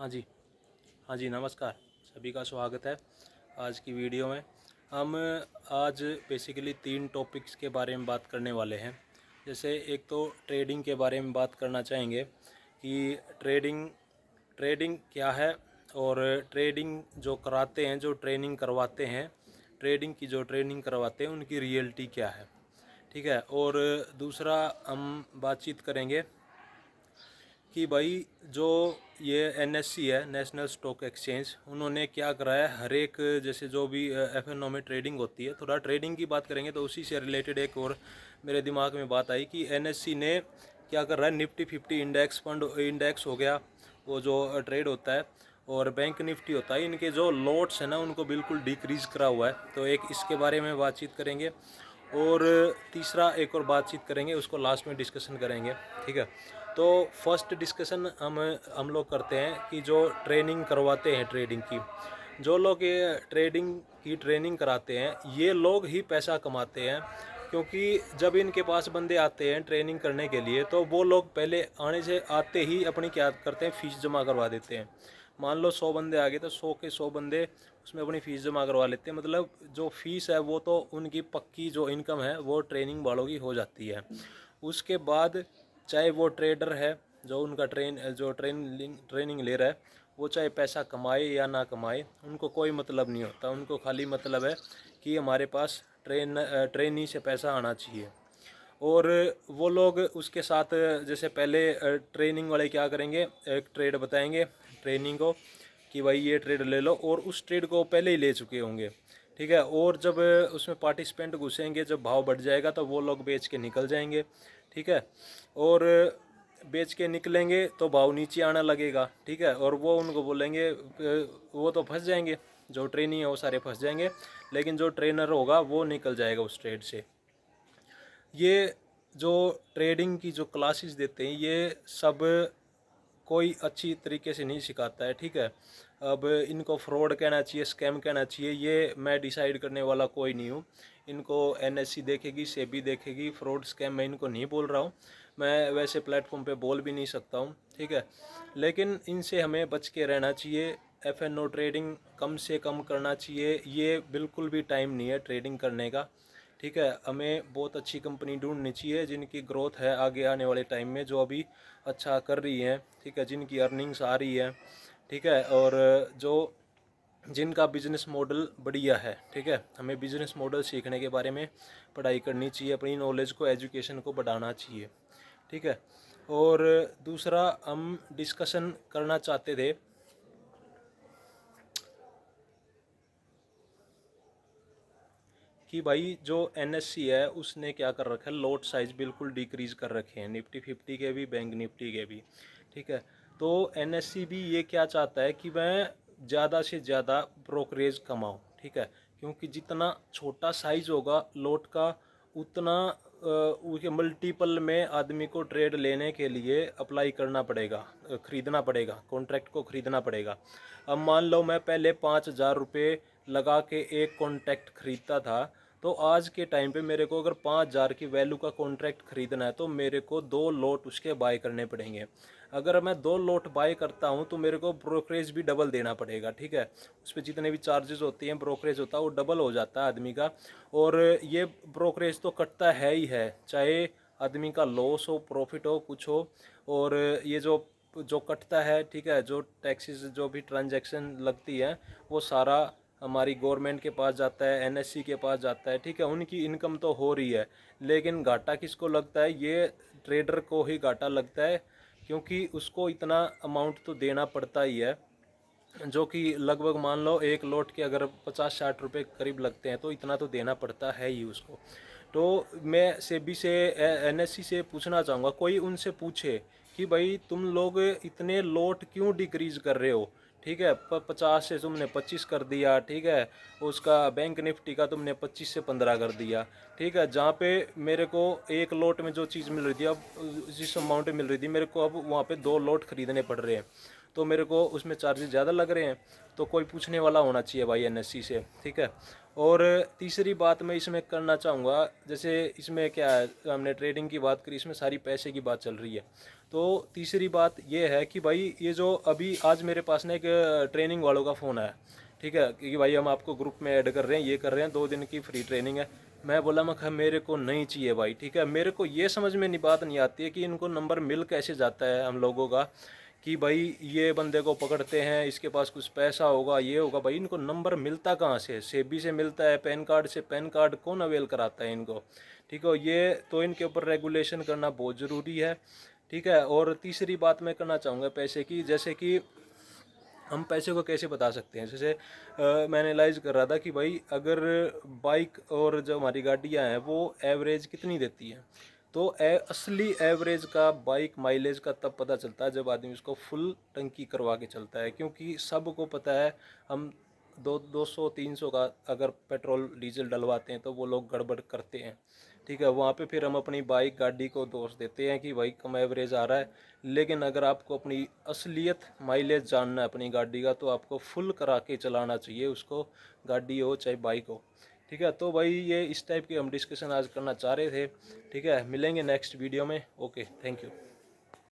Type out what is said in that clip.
हाँ जी। हाँ जी, नमस्कार। सभी का स्वागत है आज की वीडियो में। हम आज बेसिकली 3 टॉपिक्स के बारे में बात करने वाले हैं। जैसे एक तो ट्रेडिंग के बारे में बात करना चाहेंगे कि ट्रेडिंग ट्रेडिंग क्या है, और ट्रेडिंग जो कराते हैं, जो ट्रेनिंग करवाते हैं, ट्रेडिंग की जो ट्रेनिंग करवाते हैं उनकी रियलिटी क्या है, ठीक है। और दूसरा हम बातचीत करेंगे कि भाई जो ये एनएससी है, नेशनल स्टॉक एक्सचेंज, उन्होंने क्या करा है हर एक, जैसे जो भी एफएनओ में ट्रेडिंग होती है, थोड़ा ट्रेडिंग की बात करेंगे तो उसी से रिलेटेड एक और मेरे दिमाग में बात आई कि एनएससी ने क्या कर रहा है, निफ्टी 50 इंडेक्स, फंड इंडेक्स हो गया, वो जो ट्रेड होता है, और बैंक निफ्टी होता है, इनके जो लॉट्स है ना उनको बिल्कुल डिक्रीज़ करा हुआ है। तो एक इसके बारे में बातचीत करेंगे, और तीसरा एक और बातचीत करेंगे, उसको लास्ट में डिस्कशन करेंगे, ठीक है। तो फर्स्ट डिस्कशन हम लोग करते हैं कि जो ट्रेनिंग करवाते हैं ट्रेडिंग की, जो लोग ये ट्रेडिंग की ट्रेनिंग कराते हैं, ये लोग ही पैसा कमाते हैं। क्योंकि जब इनके पास बंदे आते हैं ट्रेनिंग करने के लिए, तो वो लोग पहले आने से आते ही अपनी क्या करते हैं, फ़ीस जमा करवा देते हैं। मान लो 100 बंदे आ गए तो 100 के 100 बंदे उसमें अपनी फ़ीस जमा करवा लेते हैं। मतलब जो फ़ीस है वो तो उनकी पक्की जो इनकम है वो ट्रेनिंग वालों की हो जाती है। उसके बाद चाहे वो ट्रेडर है, जो उनका ट्रेनिंग ले रहा है, वो चाहे पैसा कमाए या ना कमाए, उनको कोई मतलब नहीं होता। उनको खाली मतलब है कि हमारे पास ट्रेनी से पैसा आना चाहिए। और वो लोग उसके साथ, जैसे पहले ट्रेनिंग वाले क्या करेंगे, एक ट्रेड बताएंगे ट्रेनिंग को कि भाई ये ट्रेड ले लो, और उस ट्रेड को पहले ही ले चुके होंगे, ठीक है। और जब उसमें पार्टिसिपेंट घुसेंगे, जब भाव बढ़ जाएगा तो वो लोग बेच के निकल जाएंगे, ठीक है। और बेच के निकलेंगे तो भाव नीचे आना लगेगा, ठीक है। और वो उनको बोलेंगे, वो तो फंस जाएंगे, जो ट्रेनी है वो सारे फंस जाएंगे, लेकिन जो ट्रेनर होगा वो निकल जाएगा उस ट्रेड से। ये जो ट्रेडिंग की जो क्लासेस देते हैं, ये सब कोई अच्छी तरीके से नहीं सिखाता है, ठीक है। अब इनको फ्रॉड कहना चाहिए, स्कैम कहना चाहिए, ये मैं डिसाइड करने वाला कोई नहीं हूँ। इनको एनएससी देखेगी, सेबी देखेगी। फ्रॉड स्कैम मैं इनको नहीं बोल रहा हूँ, मैं वैसे प्लेटफॉर्म पे बोल भी नहीं सकता हूँ, ठीक है। लेकिन इनसे हमें बच के रहना चाहिए। एफएनओ ट्रेडिंग कम से कम करना चाहिए। ये बिल्कुल भी टाइम नहीं है ट्रेडिंग करने का, ठीक है। हमें बहुत अच्छी कंपनी ढूंढनी चाहिए जिनकी ग्रोथ है आगे आने वाले टाइम में, जो अभी अच्छा कर रही है, ठीक है, जिनकी अर्निंग्स आ रही है, ठीक है, और जो जिनका बिजनेस मॉडल बढ़िया है, ठीक है। हमें बिजनेस मॉडल सीखने के बारे में पढ़ाई करनी चाहिए, अपनी नॉलेज को, एजुकेशन को बढ़ाना चाहिए, ठीक है। और दूसरा हम डिस्कशन करना चाहते थे कि भाई जो एनएससी है उसने क्या कर रखा है, लॉट साइज बिल्कुल डिक्रीज़ कर रखे हैं, निफ्टी 50 के भी, बैंक निफ्टी के भी, ठीक है। तो एनएससी भी ये क्या चाहता है कि मैं ज़्यादा से ज़्यादा ब्रोकरेज कमाऊँ, ठीक है। क्योंकि जितना छोटा साइज होगा लॉट का, उतना उसके मल्टीपल में आदमी को ट्रेड लेने के लिए अप्लाई करना पड़ेगा, ख़रीदना पड़ेगा, कॉन्ट्रैक्ट को ख़रीदना पड़ेगा। अब मान लो मैं पहले 5,000 रुपये लगा के एक कॉन्ट्रैक्ट ख़रीदता था, तो आज के टाइम पे मेरे को अगर 5,000 की वैल्यू का कॉन्ट्रैक्ट ख़रीदना है तो मेरे को 2 लॉट उसके बाय करने पड़ेंगे। अगर मैं 2 लॉट बाय करता हूँ तो मेरे को ब्रोकरेज भी डबल देना पड़ेगा, ठीक है। उस पर जितने भी चार्जेस होती हैं, ब्रोकरेज होता है, वो डबल हो जाता है आदमी का। और ये ब्रोकरेज तो कटता है ही है, चाहे आदमी का लॉस हो, प्रॉफिट हो, कुछ हो। और ये जो जो कटता है, ठीक है, जो टैक्सेस, जो भी ट्रांजैक्शन लगती है, वो सारा हमारी गवर्नमेंट के पास जाता है, एनएससी के पास जाता है, ठीक है। उनकी इनकम तो हो रही है, लेकिन घाटा किसको लगता है, ये ट्रेडर को ही घाटा लगता है, क्योंकि उसको इतना अमाउंट तो देना पड़ता ही है, जो कि लगभग मान लो एक लॉट के अगर 50-60 रुपये करीब लगते हैं, तो इतना तो देना पड़ता है ही उसको। तो मैं सेबी से, एनएससी से पूछना चाहूँगा, कोई उनसे पूछे कि भाई तुम लोग इतने लॉट क्यों डिक्रीज़ कर रहे हो, ठीक है। 50 से तुमने 25 कर दिया, ठीक है। उसका बैंक निफ्टी का तुमने 25 से 15 कर दिया, ठीक है। जहाँ पे मेरे को एक लॉट में जो चीज़ मिल रही थी, अब जिस अमाउंट में मिल रही थी मेरे को, अब वहाँ पे 2 लॉट खरीदने पड़ रहे हैं, तो मेरे को उसमें चार्जेस ज़्यादा लग रहे हैं। तो कोई पूछने वाला होना चाहिए भाई एनएससी से, ठीक है। और तीसरी बात मैं इसमें करना चाहूँगा, जैसे इसमें क्या है, हमने ट्रेडिंग की बात करी, इसमें सारी पैसे की बात चल रही है, तो तीसरी बात ये है कि भाई ये जो अभी आज मेरे पास ना एक ट्रेनिंग वालों का फ़ोन है, ठीक है, कि भाई हम आपको ग्रुप में ऐड कर रहे हैं, ये कर रहे हैं, 2 दिन की फ्री ट्रेनिंग है। मैं बोला मैं मेरे को नहीं चाहिए भाई, ठीक है। मेरे को ये समझ में नहीं बात नहीं आती है कि इनको नंबर मिल कैसे जाता है हम लोगों का, कि भाई ये बंदे को पकड़ते हैं, इसके पास कुछ पैसा होगा, ये होगा। भाई इनको नंबर मिलता कहाँ से? सेबी से मिलता है, पैन कार्ड से। पैन कार्ड कौन अवेल कराता है इनको, ठीक है। ये तो इनके ऊपर रेगुलेशन करना बहुत ज़रूरी है, ठीक है। और तीसरी बात मैं करना चाहूँगा पैसे की, जैसे कि हम पैसे को कैसे बता सकते हैं। जैसे मैं एनालाइज कर रहा था कि भाई अगर बाइक और जो हमारी गाड़ियाँ हैं वो एवरेज कितनी देती हैं, तो असली एवरेज का बाइक माइलेज का तब पता चलता है जब आदमी उसको फुल टंकी करवा के चलता है। क्योंकि सबको पता है हम 200-300 का अगर पेट्रोल डीजल डलवाते हैं तो वो लोग गड़बड़ करते हैं, ठीक है। वहाँ पे फिर हम अपनी बाइक गाड़ी को दोष देते हैं कि भाई कम एवरेज आ रहा है। लेकिन अगर आपको अपनी असलियत माइलेज जानना है अपनी गाड़ी का, तो आपको फुल करा के चलाना चाहिए उसको, गाड़ी हो चाहे बाइक हो, ठीक है। तो भाई ये इस टाइप की हम डिस्कशन आज करना चाह रहे थे, ठीक है। मिलेंगे नेक्स्ट वीडियो में। Okay, thank you.